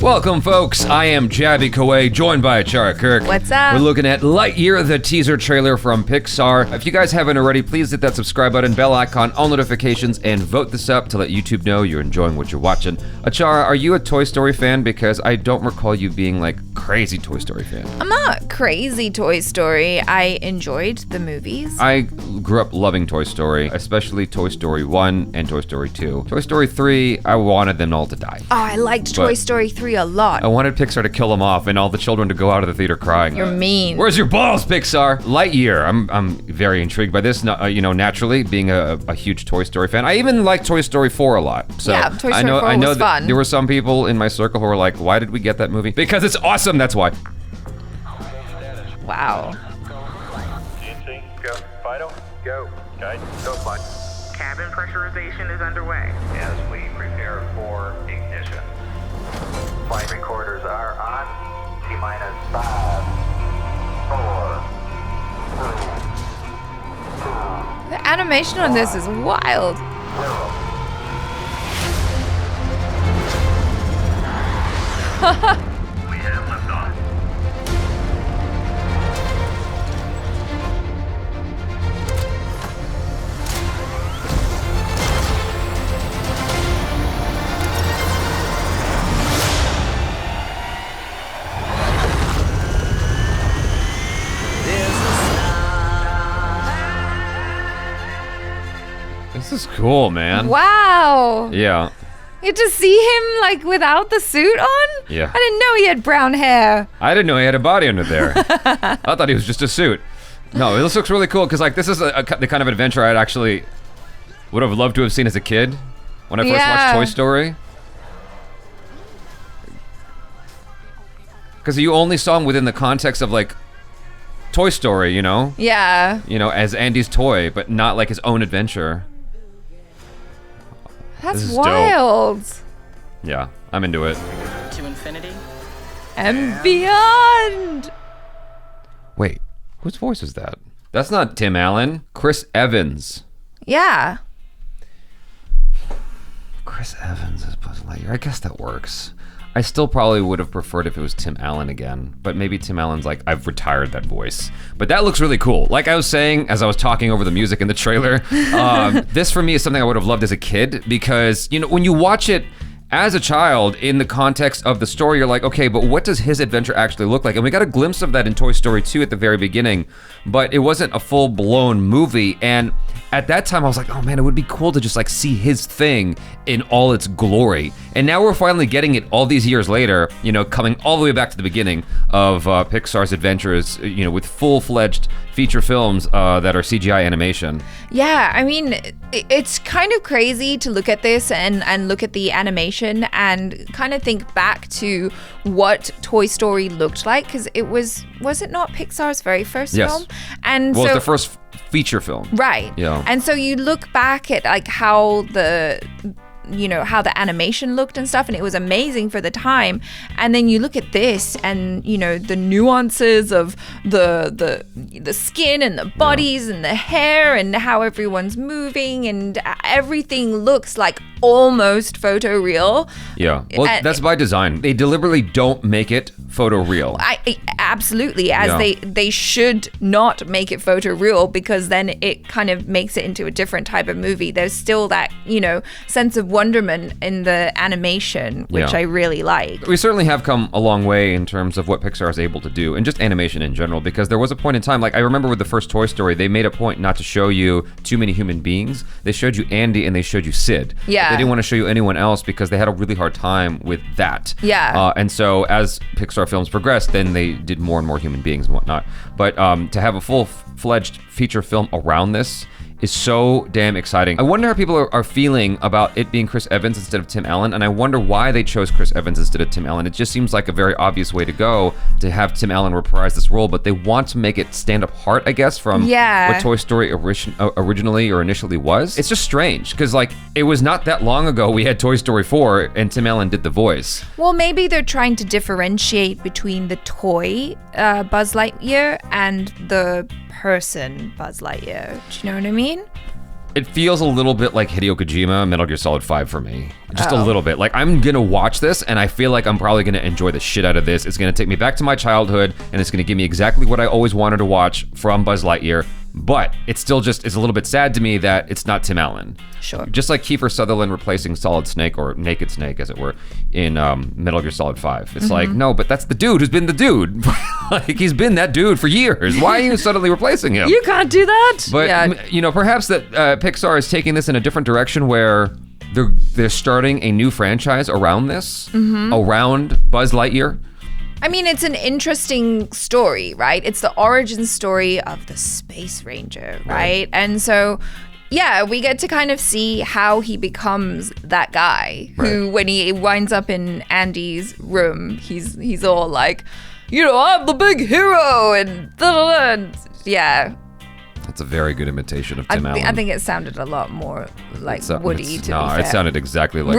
Welcome, folks. I am JABY, KOAY, joined by ACHARA, KIRK. What's up? We're looking at Lightyear, the teaser trailer from Pixar. If you guys haven't already, please hit that subscribe button, bell icon, all notifications, and vote this up to let YouTube know you're enjoying what you're watching. ACHARA, are you a Toy Story fan? Because I don't recall you being like crazy Toy Story fan. I'm not crazy Toy Story. I enjoyed the movies. I grew up loving Toy Story, especially Toy Story 1 and Toy Story 2. Toy Story 3, I wanted them all to die. Oh, I liked Toy Story 3 a lot. I wanted Pixar to kill them off and all the children to go out of the theater crying. You're mean. Where's your balls, Pixar? Lightyear, I'm very intrigued by this, naturally, being a huge Toy Story fan. I even like Toy Story 4 a lot. So yeah, Toy Story 4 I know was fun. There were some people in my circle who were like, why did we get that movie? Because it's awesome, that's why. Wow. GNC, go. Fido, go. Guidance, go flight. Cabin pressurization is underway. As we prepare for ignition. Flight recorders are on. T-minus 5, 4, 3, 2, The animation on this is wild. 0. We have liftoff. This is cool, man. Wow. Yeah. You get to see him like without the suit on? Yeah. I didn't know he had brown hair. I didn't know he had a body under there. I thought he was just a suit. No, this looks really cool because like this is the kind of adventure I'd actually would have loved to have seen as a kid when I first watched Toy Story. Because you only saw him within the context of like Toy Story, you know? Yeah. You know, as Andy's toy, but not like his own adventure. That's This is wild. Yeah, I'm into it. To infinity? And beyond. Wait, whose voice is that? That's not Tim Allen. Chris Evans. Yeah. Chris Evans as Buzz Lightyear. I guess that works. I still probably would have preferred if it was Tim Allen again, but maybe Tim Allen's like, I've retired that voice. But that looks really cool. Like I was saying, as I was talking over the music in the trailer, this for me is something I would have loved as a kid because, you know, when you watch it as a child in the context of the story, you're like, okay, but what does his adventure actually look like? And we got a glimpse of that in Toy Story 2 at the very beginning, but it wasn't a full-blown movie. And at that time, I was like, oh man, it would be cool to just like see his thing in all its glory. And now we're finally getting it all these years later, you know, coming all the way back to the beginning of Pixar's adventures, you know, with full-fledged feature films that are CGI animation. Yeah, I mean, it's kind of crazy to look at this and look at the animation and kind of think back to what Toy Story looked like, because it was it not Pixar's very first film? And Well, so, it's the first feature film. right. Yeah. And so you look back at like how the animation looked and stuff, and it was amazing for the time. And then you look at this and, you know, the nuances of the skin and the bodies and the hair and how everyone's moving and everything looks like almost photoreal. Yeah, well, that's by design. They deliberately don't make it photoreal. Absolutely, as they should not make it photoreal, because then it kind of makes it into a different type of movie. There's still that, you know, sense of wonderment in the animation, which I really like. We certainly have come a long way in terms of what Pixar is able to do, and just animation in general, because there was a point in time, like I remember with the first Toy Story, they made a point not to show you too many human beings. They showed you Andy and they showed you Sid. Yeah. They didn't want to show you anyone else because they had a really hard time with that. Yeah. And so as Pixar films progressed, then they did more and more human beings and whatnot. But to have a full-fledged feature film around this is so damn exciting. I wonder how people are feeling about it being Chris Evans instead of Tim Allen, and I wonder why they chose Chris Evans instead of Tim Allen. It just seems like a very obvious way to go, to have Tim Allen reprise this role, but they want to make it stand apart, I guess, from what Toy Story originally or initially was. It's just strange, because like, it was not that long ago we had Toy Story 4 and Tim Allen did the voice. Well, maybe they're trying to differentiate between the toy Buzz Lightyear and the person Buzz Lightyear. Do you know what I mean? It feels a little bit like Hideo Kojima, Metal Gear Solid 5 for me. Just a little bit. Like, I'm going to watch this, and I feel like I'm probably going to enjoy the shit out of this. It's going to take me back to my childhood, and it's going to give me exactly what I always wanted to watch from Buzz Lightyear. But it's still just, it's a little bit sad to me that it's not Tim Allen. Sure. Just like Kiefer Sutherland replacing Solid Snake, or Naked Snake, as it were, in Metal Gear Solid 5. It's like, no, but that's the dude who's been the dude. Like, he's been that dude for years. Why are you suddenly replacing him? You can't do that. But, you know, perhaps that Pixar is taking this in a different direction where they're starting a new franchise around this, around Buzz Lightyear. I mean, it's an interesting story, right? It's the origin story of the Space Ranger, right? And so, yeah, we get to kind of see how he becomes that guy who, when he winds up in Andy's room, he's all like, you know, I'm the big hero, and da-da-da, and yeah. That's a very good imitation of Tim Allen. I think it sounded a lot more like Woody, to be fair. It sounded exactly like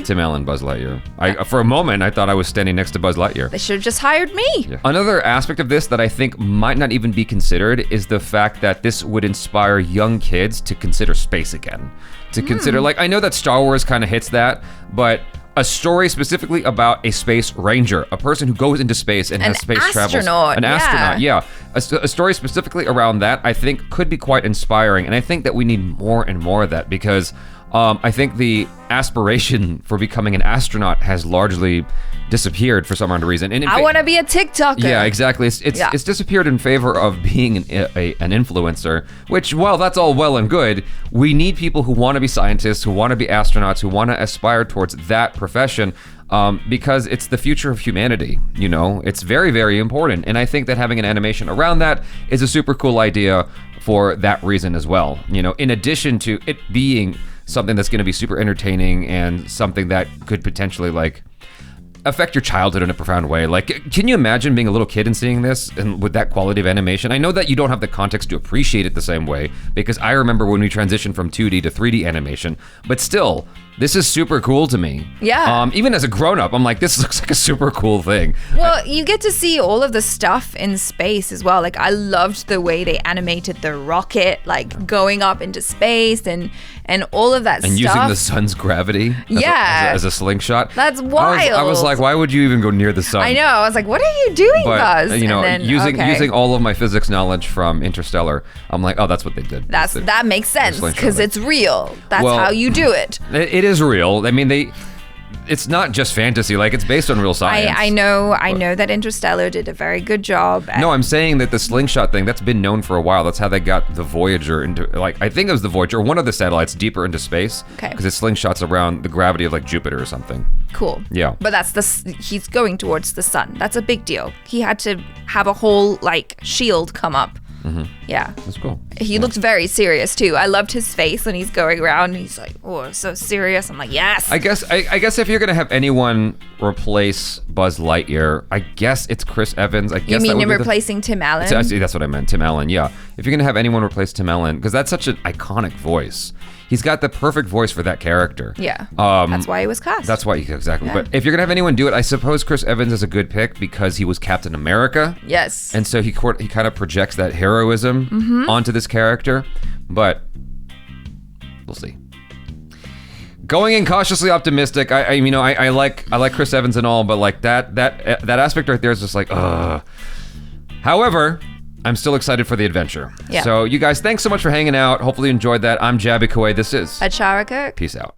Tim Allen, Buzz Lightyear. For a moment, I thought I was standing next to Buzz Lightyear. They should have just hired me. Yeah. Another aspect of this that I think might not even be considered is the fact that this would inspire young kids to consider space again. To consider, like, I know that Star Wars kind of hits that, but a story specifically about a space ranger, a person who goes into space and has space travels. An astronaut, yeah. A story specifically around that, I think, could be quite inspiring. And I think that we need more and more of that because I think the aspiration for becoming an astronaut has largely disappeared for some odd reason. And I want to be a TikToker. Yeah, exactly. It's disappeared in favor of being an influencer, which, well, that's all well and good. We need people who want to be scientists, who want to be astronauts, who want to aspire towards that profession, because it's the future of humanity. You know, it's very, very important. And I think that having an animation around that is a super cool idea for that reason as well. You know, in addition to it being something that's going to be super entertaining and something that could potentially, like, affect your childhood in a profound way. Like, can you imagine being a little kid and seeing this and with that quality of animation? I know that you don't have the context to appreciate it the same way, because I remember when we transitioned from 2D to 3D animation, but still, this is super cool to me. Yeah. Even as a grown-up, I'm like, this looks like a super cool thing. Well, you get to see all of the stuff in space as well. Like, I loved the way they animated the rocket, like, going up into space and all of that stuff. And using the sun's gravity as a slingshot. That's wild. I was like, why would you even go near the sun? I know. I was like, what are you doing, Buzz? You know, using all of my physics knowledge from Interstellar, I'm like, oh, that's what they did. That makes sense because it's real. That's how you do it. It is real. I mean, it's not just fantasy. Like, it's based on real science. I know that Interstellar did a very good job. No, I'm saying that the slingshot thing, that's been known for a while. That's how they got the Voyager into, like, I think it was the Voyager, one of the satellites deeper into space. Okay. Because it slingshots around the gravity of, like, Jupiter or something. Cool. Yeah. But he's going towards the sun. That's a big deal. He had to have a whole, like, shield come up. Mm-hmm. Yeah. That's cool. He looked very serious too. I loved his face when he's going around and he's like, oh, so serious. I'm like, yes. I guess if you're gonna have anyone replace Buzz Lightyear, I guess it's Chris Evans. I guess you mean replacing Tim Allen? That's what I meant. Tim Allen, yeah. If you're gonna have anyone replace Tim Allen, because that's such an iconic voice. He's got the perfect voice for that character. Yeah. That's why he was cast. That's why, exactly. Yeah. But if you're going to have anyone do it, I suppose Chris Evans is a good pick because he was Captain America. Yes. And so he kind of projects that heroism onto this character. But we'll see. Going in cautiously optimistic, I like Chris Evans and all, but like that aspect right there is just like, However, I'm still excited for the adventure. Yeah. So you guys, thanks so much for hanging out. Hopefully you enjoyed that. I'm JABY, KOAY. This is ACHARA, KIRK. Peace out.